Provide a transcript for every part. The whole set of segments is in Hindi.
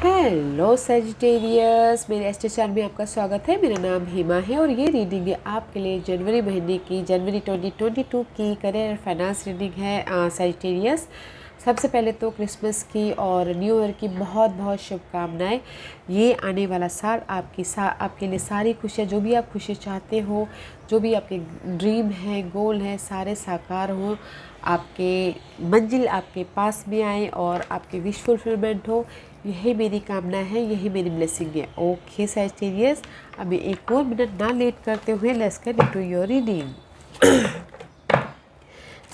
हेलो सेजिटेरियस, मेरे एस्टे चैनल में आपका स्वागत है। मेरा नाम हेमा है और ये रीडिंग है आपके लिए जनवरी महीने की, जनवरी 2022 की करियर और फाइनेंस रीडिंग है सेजिटेरियस। सबसे पहले तो क्रिसमस की और न्यू ईयर की बहुत बहुत शुभकामनाएं। ये आने वाला साल आपके लिए सारी खुशियाँ, जो भी आप खुशी चाहते हो, जो भी आपके ड्रीम है, गोल है, सारे साकार हो, आपके मंजिल आपके पास में आए और आपके विश फुलफिलमेंट हो। यही मेरी कामना है, यही मेरी ब्लेसिंग है। ओके सैजिटेरियस, अभी एक और मिनट ना लेट करते हुए let's get into your reading.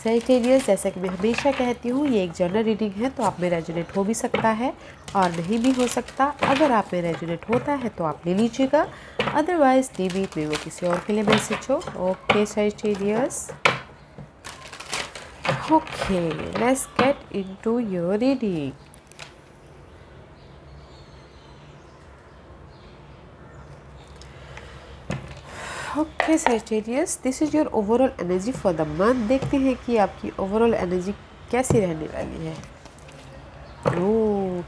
Sagittarius, जैसा कि मैं हमेशा कहती हूँ, ये एक जनरल रीडिंग है, तो आप में रेजोनेट हो भी सकता है और नहीं भी हो सकता। अगर आप में रेजोनेट होता है तो आप ले लीजिएगा, अदरवाइज टीवी में वो किसी और के लिए मैसेज हो। Okay Sagittarius, okay let's get into your reading. Okay Sagittarius, this is your overall energy for the month. देखते हैं कि आपकी ओवरऑल एनर्जी कैसी रहने वाली है। Oh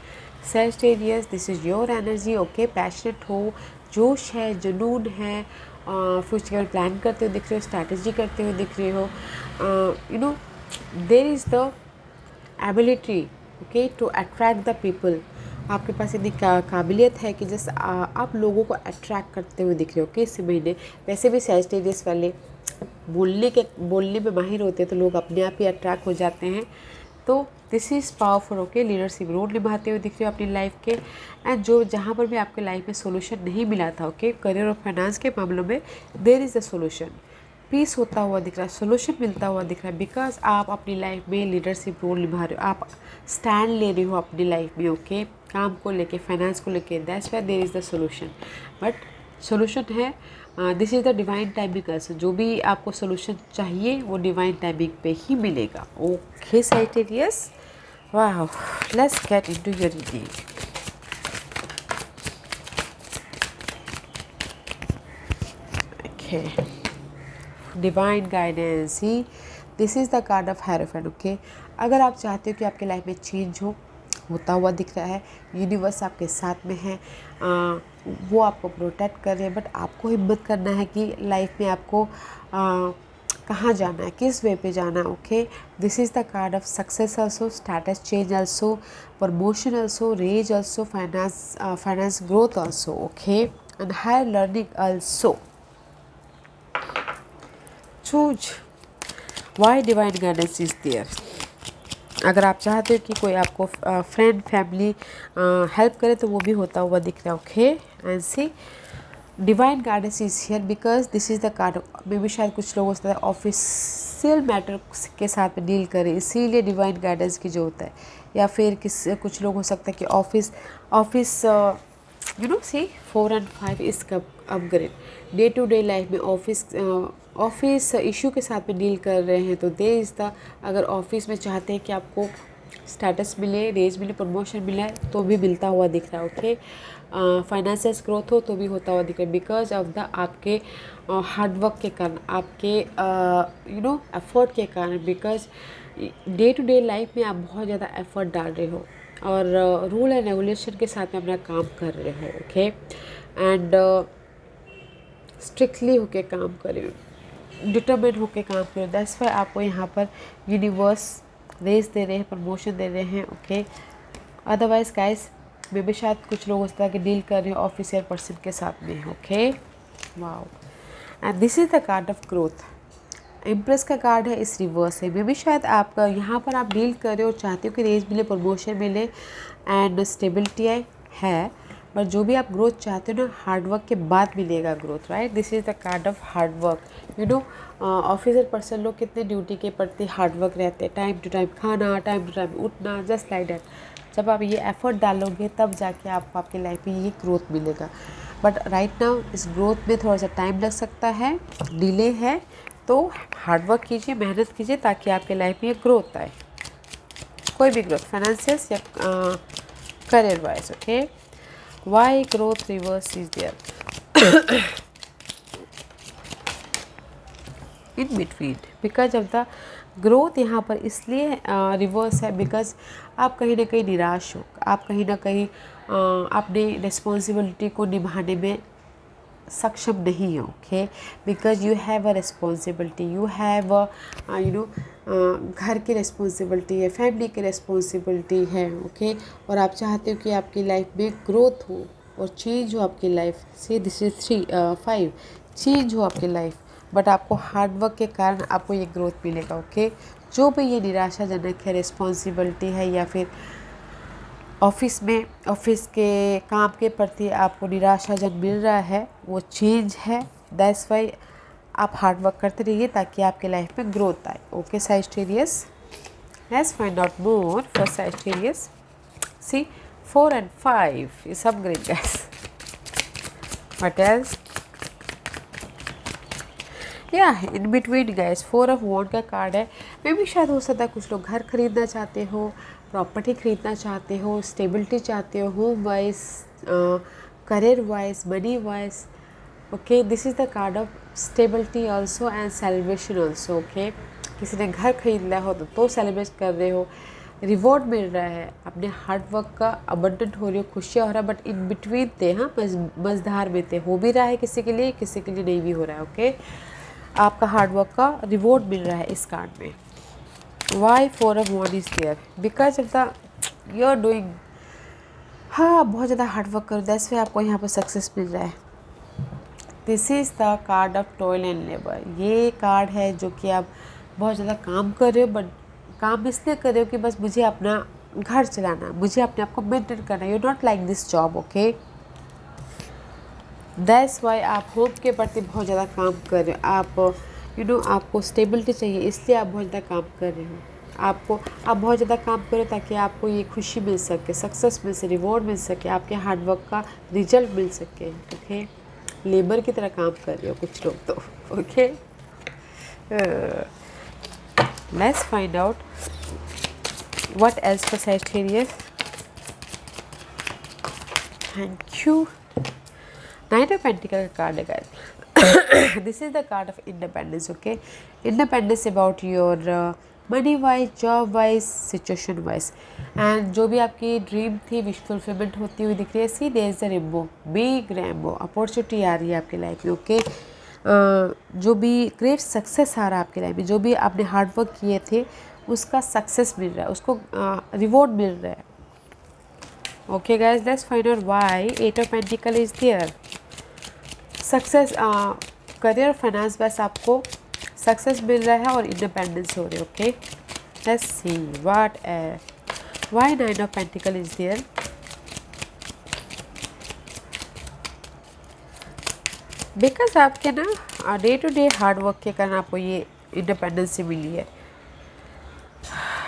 Sagittarius, this is your energy. Okay, passionate हो, जोश है, जुनून है, फ्यूचर प्लान करते हुए दिख रहे हो, स्ट्रैटेजी करते हुए दिख रहे हो। There is the ability okay to attract the people. आपके पास इतनी काबिलियत है कि जैसे आप लोगों को अट्रैक्ट करते हुए दिख रहे हो कि इस महीने। वैसे भी सैजिटेरियस वाले बोलने में माहिर होते हैं, तो लोग अपने आप ही अट्रैक्ट हो जाते हैं। तो this is powerful. Okay, leadership role निभाते हुए दिख रहे हो अपनी लाइफ के। एंड जो जहाँ पर भी आपके लाइफ में सोल्यूशन नहीं मिला था, ओके, करियर और फाइनेंस के मामलों में there is the solution. Peace होता हुआ दिख रहा है, सोल्यूशन मिलता हुआ दिख रहा है, बिकॉज आप अपनी लाइफ में लीडरशिप रोल निभा रहे हो, आप स्टैंड ले रहे हो अपनी लाइफ में। ओके, काम को लेके, फाइनेंस को लेके, that's why there is the solution. But solution है, this is the divine timing also. जो भी आपको सोल्यूशन चाहिए वो डिवाइन टाइमिंग पे ही मिलेगा। ओके सैजिटेरियस, वाह, let's get into your reading. Okay, divine guidance he, this is the card of hierophant. Okay, अगर आप चाहते हो कि आपके लाइफ में चेंज होता हुआ दिख रहा है, यूनिवर्स आपके साथ में है, वो आपको प्रोटेक्ट कर रहे हैं, बट आपको हिम्मत करना है कि लाइफ में आपको कहाँ जाना है, किस वे पे जाना है। Okay, this is the card of success also, status change also, promotion also, raise also, finance growth also. Okay, and higher learning also. Choose why divine guidance is there. अगर आप चाहते हो कि कोई आपको फ्रेंड फैमिली हेल्प करे तो वो भी होता हुआ दिख रहा है। Okay, and see divine guidance is here because this is the card. मे भी शायद कुछ लोग होता है ऑफिशियल मैटर के साथ में डील करें, इसीलिए डिवाइन गाइडेंस की जो होता है। या फिर कुछ लोग हो सकता है कि ऑफिस सी 4 and 5 इस कब upgrade day to day life में ऑफिस इशू के साथ में डील कर रहे हैं, तो दे इज़ द, अगर ऑफिस में चाहते हैं कि आपको स्टेटस मिले, रेज मिले, प्रमोशन मिला है, तो भी मिलता हुआ दिख रहा है। ओके, फाइनेंशियल ग्रोथ हो तो भी होता हुआ दिख रहा है, बिकॉज ऑफ द आपके हार्डवर्क के कारण, आपके एफर्ट के कारण, because day to day life में आप बहुत ज़्यादा एफर्ट डाल रहे हो और रूल एंड रेगुलेशन के साथ में अपना काम कर रहे हो। ओके, एंड स्ट्रिक्टली होके काम कर रहे हो, डिटरमिन होके काम कर रहे हो। दैट्स वाई आपको यहाँ पर यूनिवर्स रेस दे रहे हैं, प्रमोशन दे रहे हैं। ओके, अदरवाइज गाइस मे भी शायद कुछ लोग उस तरह के डील कर रहे हो ऑफिशियल पर्सन के साथ में। Okay, wow, and this is the card of growth. Impress का कार्ड है, इस रिवर्स है। मे भी शायद आपका यहाँ पर आप डील कर रहे हो, चाहते हो कि रेज मिले, प्रमोशन मिले एंड स्टेबिलिटी है, बट जो भी आप ग्रोथ चाहते हो ना, हार्डवर्क के बाद मिलेगा growth, right. This is the card of hard work. Officer person लोग कितने ड्यूटी के प्रति हार्डवर्क रहते हैं, टाइम टू टाइम खाना, टाइम टू टाइम उठना, जस्ट लाइक दैट। जब आप ये एफर्ट डालोगे तब जाके आपको आपकी लाइफ में ये ग्रोथ मिलेगा। बट राइट नाउ इस ग्रोथ में थोड़ा सा टाइम लग सकता है, डिले है, तो हार्डवर्क कीजिए, मेहनत कीजिए, ताकि आपके लाइफ में ये ग्रोथ आए, कोई भी ग्रोथ, फाइनेंशियस या career wise. Okay, why growth reverse is there. In between because of the growth यहाँ पर इसलिए रिवर्स है बिकॉज आप कहीं ना कहीं निराश हो, आप कहीं ना कहीं अपने रिस्पॉन्सिबिलिटी को निभाने में सक्षम नहीं हो। Okay, because you have a responsibility, you have घर की रिस्पॉन्सिबिलिटी है, फैमिली की रिस्पॉन्सिबिलिटी है। ओके, और आप चाहते हो कि आपकी लाइफ में ग्रोथ हो और चेंज हो आपकी लाइफ से। दिस इज 5 चेंज हो आपकी लाइफ, बट आपको हार्डवर्क के कारण आपको ये ग्रोथ मिलेगा। ओके, जो भी ये निराशाजनक है, रिस्पॉन्सिबिलिटी है या फिर ऑफिस में ऑफिस के काम के प्रति आपको निराशाजन मिल रहा है, वो चेंज है। दैट्स वाई आप हार्डवर्क करते रहिए ताकि आपके लाइफ में ग्रोथ आए। Okay Sagittarius, let's find out more for Sagittarius. See 4 and 5 is upgrade guys. What else? In between guys 4 of wand का कार्ड है। मे भी शायद हो सकता है कुछ लोग घर खरीदना चाहते हो, प्रॉपर्टी खरीदना चाहते हो, स्टेबिलिटी चाहते हो, home wise, career wise, money wise. Okay, this is the card of stability also and celebration also. Okay, किसी ने घर खरीद लिया हो तो सेलिब्रेट कर रहे हो, रिवॉर्ड मिल रहा है, अपने हार्डवर्क का अबंडेंट हो रही हो, खुशियाँ हो रहा है, बट इन बिटवीन थे, हाँ मझधार में थे, हो भी रहा है किसी के लिए, किसी के लिए नहीं भी हो रहा है। ओके, आपका हार्डवर्क का रिवॉर्ड मिल रहा है इस कार्ड में। Why 4 of wand is there because of the you are doing, हाँ बहुत ज़्यादा हार्डवर्क करो, दैट्स वाई आपको यहाँ पर सक्सेस मिल रहा है। This is the card of toil and labour. ये कार्ड है जो कि आप बहुत ज़्यादा काम कर रहे हो, बट काम इसलिए कर रहे हो कि बस मुझे अपना घर चलाना, मुझे अपने आप को मेंटेन करना। You not like this job. Okay, that's why आप होप के प्रति बहुत ज़्यादा काम कर रहे हो। आप आपको स्टेबिलिटी चाहिए, इसलिए आप बहुत ज़्यादा काम कर रहे हो। आप बहुत ज़्यादा काम करो ताकि आपको ये खुशी मिल सके, सक्सेस मिल सके, रिवॉर्ड मिल सके, आपके हार्डवर्क का रिजल्ट मिल सके। ओके, लेबर की तरह काम कर रहे हो कुछ लोग तो। Okay, let's find out what else for Sagittarius. Thank you. 9 of Pentacles का कार्ड है guys. This is the card of independence. Okay, independence about your money wise, job wise, situation wise, and जो भी आपकी ड्रीम थी विश फुलफिलमेंट होती हुई दिख रही है। See there is a rainbow, big rainbow, opportunity आ रही है आपकी लाइफ में। ओके, जो भी ग्रेट सक्सेस आ रहा है आपकी लाइफ में, जो भी आपने हार्डवर्क किए थे उसका सक्सेस मिल रहा है, उसको रिवॉर्ड मिल रहा है। Okay guys, let's find out why 8 of Pentacles is there. Success, career, finance बस आपको सक्सेस मिल रहा है और इंडिपेंडेंस हो रही है। Okay, let's see what why 9 of Pentacles is there. Because आपके ना डे टू डे हार्डवर्क के कारण आपको ये इंडिपेंडेंस मिली है।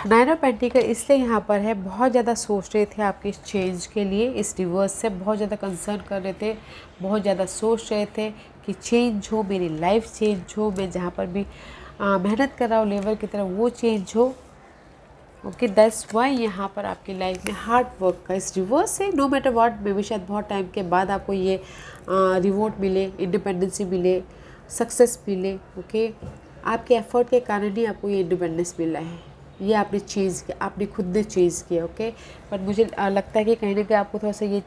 9 of Pentacles इसलिए यहाँ पर है, बहुत ज़्यादा सोच रहे थे आपके इस चेंज के लिए, इस रिवर्स से बहुत ज़्यादा कंसर्न कर रहे थे, बहुत ज़्यादा सोच रहे थे कि चेंज हो, मेरी लाइफ चेंज हो, मैं जहाँ पर भी मेहनत कर रहा हूँ लेबर की तरह वो चेंज हो। ओके, दैट्स वाई यहाँ पर आपकी लाइफ में हार्ड वर्क का इस रिवर्स से नो मैटर व्हाट, मे भी शायद बहुत टाइम के बाद आपको ये रिवॉर्ड मिले, इंडिपेंडेंसी मिले, सक्सेस मिले। ओके, आपके एफर्ट के कारण ही आपको ये इंडिपेंडेंस मिला है, ये आपने चेंज किया, आपने खुद ने चेंज किया। ओके, बट मुझे लगता है कि कहीं ना कहीं आपको थोड़ा सा ये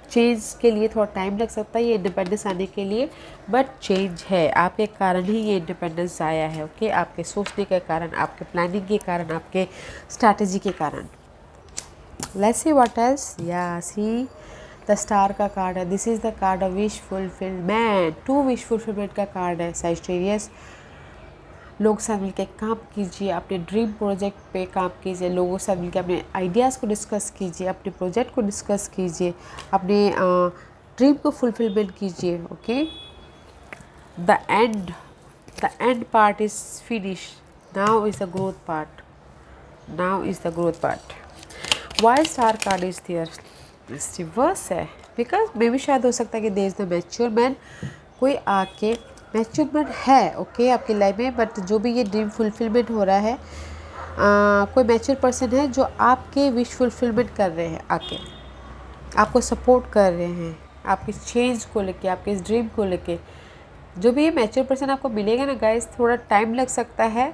चेंज के लिए थोड़ा टाइम लग सकता है ये इंडिपेंडेंस आने के लिए, बट चेंज है, आपके कारण ही ये इंडिपेंडेंस आया है। ओके, आपके सोचने के कारण, आपके प्लानिंग के कारण, आपके स्ट्रैटेजी के कारण। Let's see what else. या सी द स्टार का कार्ड है। This is the card of wish fulfilment. 2 wish fulfilment का कार्ड है Sagittarius। लोग साथ मिलकर काम कीजिए, अपने ड्रीम प्रोजेक्ट पे काम कीजिए, लोगों से मिलकर अपने आइडियाज़ को डिस्कस कीजिए, अपने प्रोजेक्ट को डिस्कस कीजिए, अपने ड्रीम को फुलफिलमेंट कीजिए। Okay, the end part is finish, now is the growth part, now is the growth part. Why star card is there, reverse है, बिकॉज मे भी शायद हो सकता है कि there is the mature man, कोई आके मैच्योरमेंट है। ओके, आपकी लाइफ में, बट जो भी ये ड्रीम फुलफिलमेंट हो रहा है, कोई मैच्योर पर्सन है जो आपके विश फुलफिलमेंट कर रहे हैं, आके आपको सपोर्ट कर रहे हैं, आपके चेंज को लेके, आपके इस ड्रीम को लेके। जो भी ये मैच्योर पर्सन आपको मिलेगा ना गाइस, थोड़ा टाइम लग सकता है,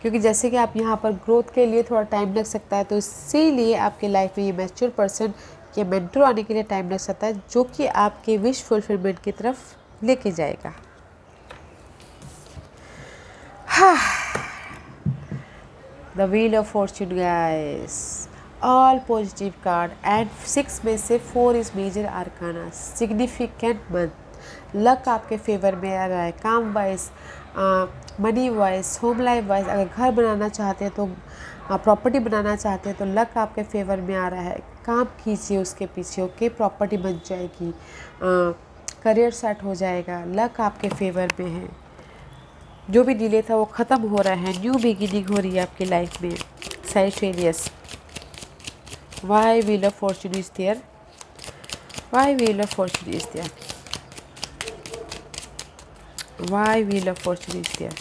क्योंकि जैसे कि आप यहाँ पर ग्रोथ के लिए थोड़ा टाइम लग सकता है, तो इसीलिए आपके लाइफ में ये मैच्योर पर्सन के मेंटर आने के लिए टाइम लग सकता है, जो कि आपके विश फुलफिलमेंट की तरफ लेके जाएगा। The wheel of fortune guys, all positive card and 6 में से 4 is major arcana, significant month. Luck आपके फेवर में आ रहा है, काम wise, money wise, home life wise. अगर घर बनाना चाहते हैं तो, प्रॉपर्टी बनाना चाहते हैं तो लक आपके फेवर में आ रहा है, काम कीजिए उसके पीछे, ओके। प्रॉपर्टी बन जाएगी, करियर सेट हो जाएगा, लक आपके फेवर में है। जो भी डिले था वो ख़त्म हो रहा है, न्यू बिगिनिंग हो रही है आपकी लाइफ में। Sagittarius, why wheel of fortune is there, why wheel of fortune is there, why wheel of fortune is there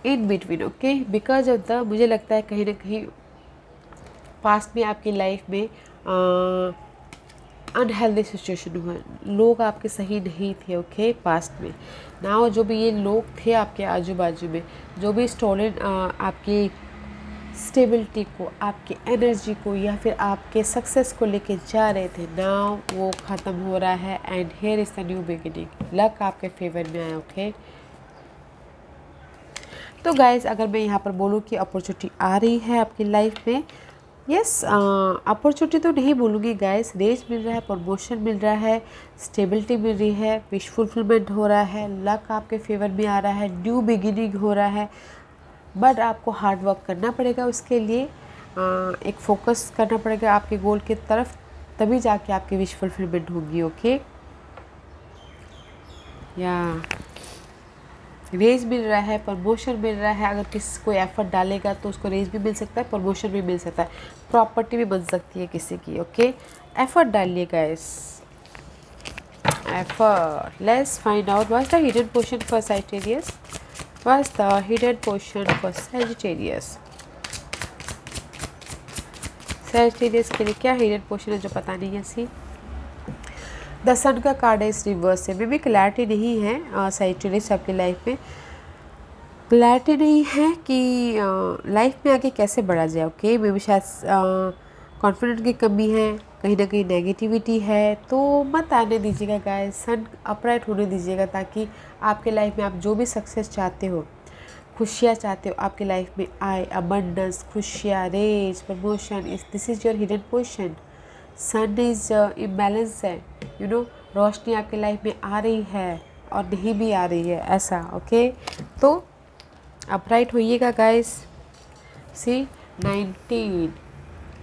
in between, okay. Because of the, मुझे लगता है कहीं ना कहीं पास्ट में आपकी लाइफ में अनहेल्दी सिचुएशन हुआ, लोग आपके सही नहीं थे, ओके। पास्ट में नाउ जो भी ये लोग थे आपके आजू बाजू में, जो भी स्टोलन आपकी स्टेबिलिटी को, आपकी एनर्जी को, या फिर आपके सक्सेस को लेके जा रहे थे, नाउ वो ख़त्म हो रहा है। And here is the new beginning, luck आपके फेवर में आया, ओके। तो गाइज अगर मैं यहाँ पर बोलूँ कि अपॉर्चुनिटी आ रही है आपकी लाइफ में, यस, अपॉर्चुनिटी तो नहीं बोलूँगी गाइस, रेज मिल रहा है, प्रमोशन मिल रहा है, स्टेबिलिटी मिल रही है, विश फुलफिलमेंट हो रहा है, लक आपके फेवर में आ रहा है, न्यू बिगिनिंग हो रहा है। बट आपको हार्ड वर्क करना पड़ेगा उसके लिए, एक फोकस करना पड़ेगा आपके गोल की तरफ, तभी जाके आपकी विश फुलफिलमेंट होगी, ओके। या रेज मिल रहा है, प्रमोशन मिल रहा है। अगर किसी को एफर्ट डालेगा तो उसको रेज भी मिल सकता है, प्रमोशन भी मिल सकता है, प्रॉपर्टी भी बन सकती है किसी की, ओके। एफर्ट डालिए guys, effort. Let's find out what's the hidden portion for Sagittarius, what's the hidden portion for Sagittarius. Sagittarius के लिए क्या हिडन पोर्शन है जो पता नहीं है। सी द सन का कार्ड है इस रिवर्स से, मे भी क्लैरिटी नहीं है सैजिटेरियस आपकी लाइफ में, क्लैरिटी नहीं है कि लाइफ में आगे कैसे बढ़ा जाए, ओके। मे भी शायद कॉन्फिडेंट की कमी है, कहीं ना कहीं नेगेटिविटी है, तो मत आने दीजिएगा गाइस, सन अपराइट होने दीजिएगा, ताकि आपके लाइफ में आप जो भी सक्सेस चाहते हो, खुशियाँ चाहते हो, आपकी लाइफ में आए, अबंडेंस, खुशियाँ, raise, promotion. This is your hidden portion. Sun is imbalance है, यू नो, रोशनी आपके लाइफ में आ रही है और नहीं भी आ रही है, ऐसा, ओके। तो अपराइट होइएगा गाइस। सी 19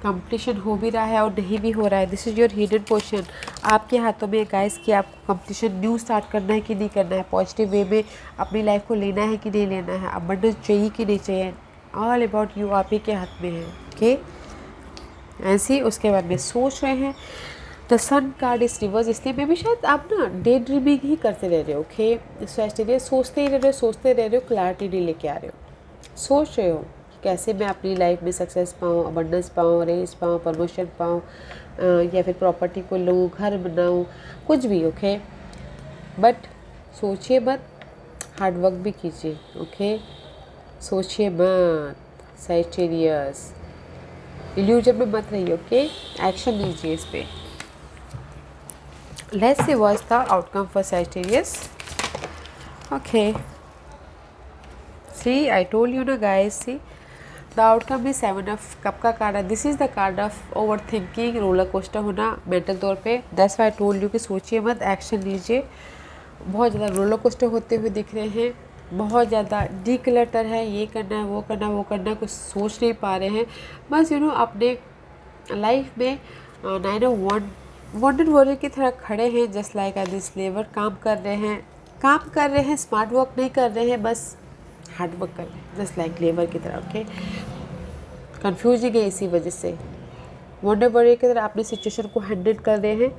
कंप्लीशन हो भी रहा है और नहीं भी हो रहा है, this is your hidden portion. आपके हाथों में गाइस कि आपको कंप्लीशन न्यू स्टार्ट करना है कि नहीं करना है, पॉजिटिव वे में अपनी लाइफ को लेना है कि नहीं लेना है, अबंडेंस चाहिए कि नहीं चाहिए, ऑल अबाउट यू, आप ही के हाथ में है, ओके। ऐसे ही उसके बाद में सोच रहे हैं, the sun card is reverse, इसलिए मे भी शायद आप ना डे ड्रीमिंग ही करते रह रहे हो, ओके। सैजिटेरियस सोचते ही रह रहे हो, सोचते रह रहे हो, क्लैरिटी नहीं लेके आ रहे हो, सोच रहे हो कि कैसे मैं अपनी लाइफ में सक्सेस पाऊँ, अबंडेंस पाऊँ, रेस पाऊँ, प्रमोशन पाऊँ, या फिर प्रॉपर्टी को लूँ, घर बनाऊँ, कुछ भी, ओके। बट सोचिए मत, हार्ड वर्क भी कीजिए, ओके। सोचिए मत सैजिटेरियस, इल्यूजन में मत रहिए, ओके। एक्शन लीजिए इस पे। Let's see what's the outcome for Sagittarius. Okay. See, I told you na guys. See, the outcome is 7 of cup का कार्ड है. This is the card of overthinking, roller coaster होना mental तौर पे. That's why I told you कि सोचिए मत, एक्शन लीजिए. बहुत ज़्यादा रोलर कोस्टर होते हुए दिख रहे हैं, बहुत ज़्यादा डिक्लटर है, ये करना है, वो करना है, वो करना है, कुछ सोच नहीं पा रहे हैं. बस यू नो अपने लाइफ में 9 of वॉन्टेड वॉरियर की तरह खड़े हैं, जस्ट लाइक दिस लेबर. काम कर रहे हैं, स्मार्ट वर्क नहीं कर रहे हैं, बस हार्ड वर्क कर रहे हैं, जस्ट लाइक लेबर की तरह, ओके. कन्फ्यूजिंग है इसी वजह से, वॉन्टेड वॉरियर की तरह अपनी सिचुएशन को हैंडल कर रहे हैं,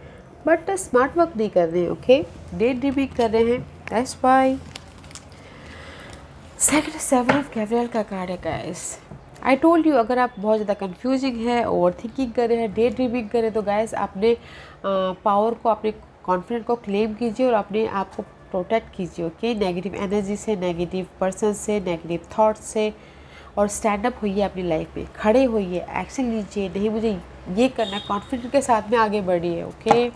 बट स्मार्ट वर्क नहीं कर रहे हैं, ओके. डे ड्रीमिंग कर रहे हैं, that's why. Second 7 of capital का कार्ड है गाइस. आई टोल्ड यू, अगर आप बहुत ज़्यादा कंफ्यूजिंग है, ओवर थिंकिंग कर रहे हैं, डे ड्रीमिंग कर रहे हैं, तो गाइस अपने पावर को, अपने कॉन्फिडेंट को क्लेम कीजिए और अपने आप को प्रोटेक्ट कीजिए। ओके, नेगेटिव एनर्जी से, नेगेटिव पर्सन से, नेगेटिव थॉट से, और स्टैंड अप होइए अपनी लाइफ में, खड़े होइए, एक्शन लीजिए। नहीं मुझे ये करना है, कॉन्फिडेंट के साथ में आगे बढ़िए। ओके,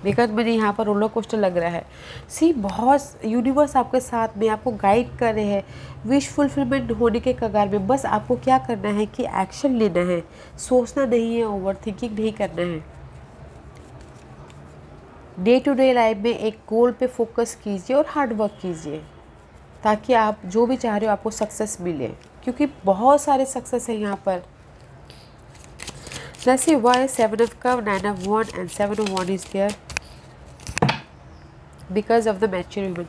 बिकॉज मुझे यहाँ पर रोलर कोस्टर लग रहा है। सी बहुत यूनिवर्स आपके साथ में, आपको गाइड कर रहे हैं विश फुलफिलमेंट होने के कगार में। बस आपको क्या करना है कि एक्शन लेना है, सोचना नहीं है, ओवर थिंकिंग नहीं करना है। डे टू डे लाइफ में एक गोल पे फोकस कीजिए और हार्ड वर्क कीजिए, ताकि आप जो भी चाह रहे हो आपको सक्सेस मिले, क्योंकि बहुत सारे सक्सेस है यहाँ पर। Let's see why 7 of Cup, 9 of Wands and 7 of Wands is there because of the mature woman।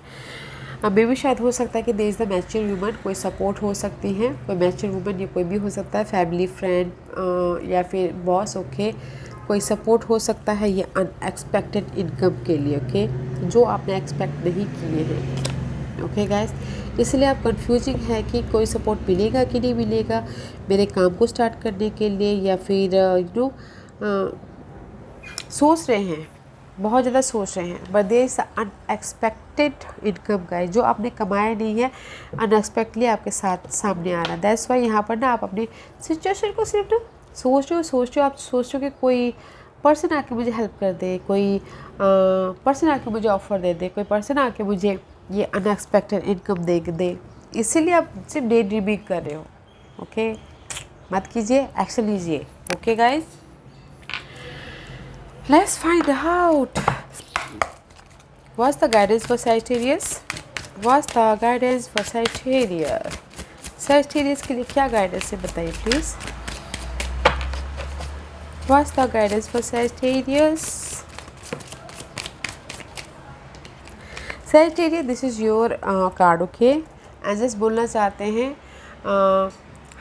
अब मे भी शायद हो सकता है कि there is the mature woman, कोई सपोर्ट हो सकती है, कोई मैच्योर वुमन या कोई भी हो सकता है, फैमिली, फ्रेंड या फिर बॉस। ओके, कोई सपोर्ट हो सकता है ये अनएक्सपेक्टेड इनकम के लिए। ओके, जो आपने एक्सपेक्ट नहीं किए हैं। ओके गाइस, इसलिए आप कंफ्यूजिंग है कि कोई सपोर्ट मिलेगा कि नहीं मिलेगा मेरे काम को स्टार्ट करने के लिए, या फिर सोच रहे हैं, बहुत ज़्यादा सोच रहे हैं। But there is unexpected income guys, जो आपने कमाया नहीं है, अनएक्सपेक्टली आपके साथ सामने आ रहा है। दैट्स वाई यहाँ पर ना आप अपनी सिचुएशन को सिर्फ ना सोच रहे हो, आप सोच रहे हो कि कोई पर्सन आके मुझे हेल्प कर दे, कोई पर्सन आके मुझे ऑफ़र दे दे, कोई पर्सन आके मुझे ये अनएक्सपेक्टेड इनकम दे, इसीलिए आप सिर्फ डे ड्रीमिंग कर रहे हो। ओके, मत कीजिए, एक्शन लीजिए। Okay guys, let's find out what's the guidance for Sagittarius. What's the guidance for Sagittarius. Sagittarius के लिए क्या गाइडेंस है बताइए please. What's the guidance for Sagittarius. Sagittarius, this is your card. Okay, angels बोलना चाहते हैं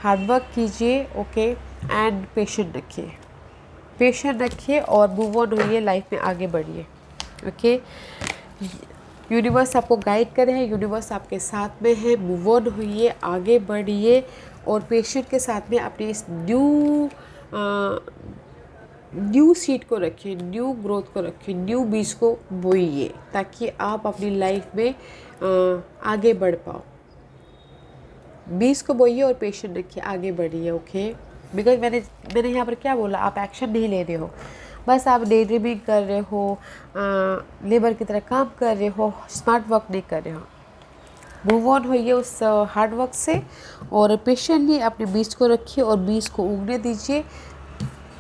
हार्ड वर्क कीजिए। ओके, एंड पेशेंट रखिए, पेशेंट रखिए और मूव ऑन होइए, लाइफ में आगे बढ़िए। ओके, यूनिवर्स आपको गाइड कर रहे हैं, यूनिवर्स आपके साथ में है। मूव ऑन होइए, आगे बढ़िए और पेशेंट के साथ में अपनी इस न्यू सीड को रखिए, न्यू ग्रोथ को रखिए, न्यू बीज को बोइए, ताकि आप अपनी लाइफ में आगे बढ़ पाओ। बीज को बोइए और पेशेंट रखिए, आगे बढ़िए। ओके, बिकॉज मैंने यहाँ पर क्या बोला, आप एक्शन नहीं ले रहे हो, बस आप डे ड्रीमिंग कर रहे हो, लेबर की तरह काम कर रहे हो, स्मार्ट वर्क नहीं कर रहे हो। मूव ऑन होइए उस हार्ड वर्क से और पेशेंटली अपने बीज को रखिए और बीज को उगने दीजिए।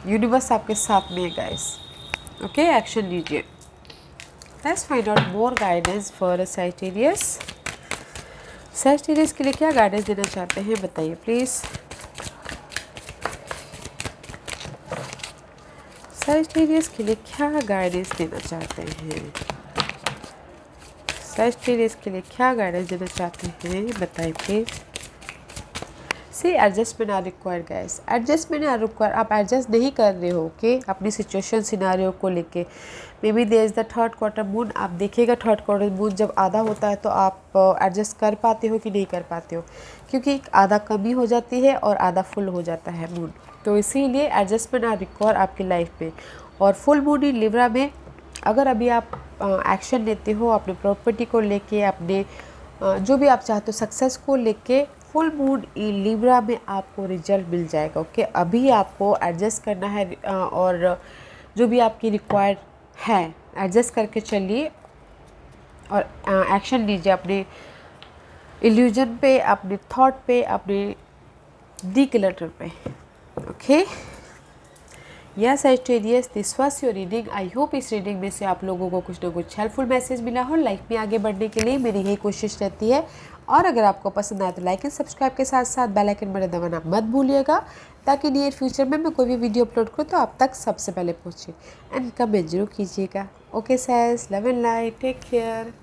यूनिवर्स आपके साथ में है गाइस। ओके, एक्शन लीजिए। Let's find out more guidance for Sagittarius. Sagittarius के लिए क्या गाइडेंस देना चाहते हैं बताइए प्लीज़। सैजिटेरियस के लिए क्या गाइडेंस देना चाहते हैं। सैजिटेरियस के लिए क्या गाइडेंस देना चाहते हैं बताइए प्लीज़। से adjustment are required guys, adjustment are required. आप एडजस्ट नहीं कर रहे हो ओके अपनी सिचुएशन सिनारियो को लेके। Maybe there is the third quarter moon. आप देखिएगा थर्ड क्वार्टर मून जब आधा होता है तो आप एडजस्ट कर पाते हो कि नहीं कर पाते हो, क्योंकि आधा कमी हो जाती है और आधा फुल हो जाता है मून। तो इसीलिए एडजस्टमेंट आर रिक्वायर्ड आपकी लाइफ में। और फुल मून इन लिब्रा में अगर अभी आप एक्शन लेते हो अपने प्रॉपर्टी को लेके, अपने जो भी आप चाहते हो सक्सेस को लेके, फुल मून इन लिब्रा में आपको रिजल्ट मिल जाएगा। ओके, अभी आपको एडजस्ट करना है और जो भी आपकी रिक्वायर्ड है एडजस्ट करके चलिए और एक्शन लीजिए अपने इल्यूजन पे, अपने थॉट पे, अपने डिक्लटर पे। Okay, yes Sagittarius, this was your reading. I hope इस रीडिंग में से आप लोगों को कुछ ना कुछ हेल्पफुल मैसेज मिला हो। लाइफ में आगे बढ़ने के लिए मेरी यही कोशिश रहती है। और अगर आपको पसंद आए तो लाइक एंड सब्सक्राइब के साथ साथ बेल आइकन बटन दबाना मत भूलिएगा, ताकि नियर फ्यूचर में मैं कोई भी वीडियो अपलोड करूँ तो आप तक सबसे पहले पहुँचे। एंड कमेंट जरूर कीजिएगा। Okay says, love and light, take care.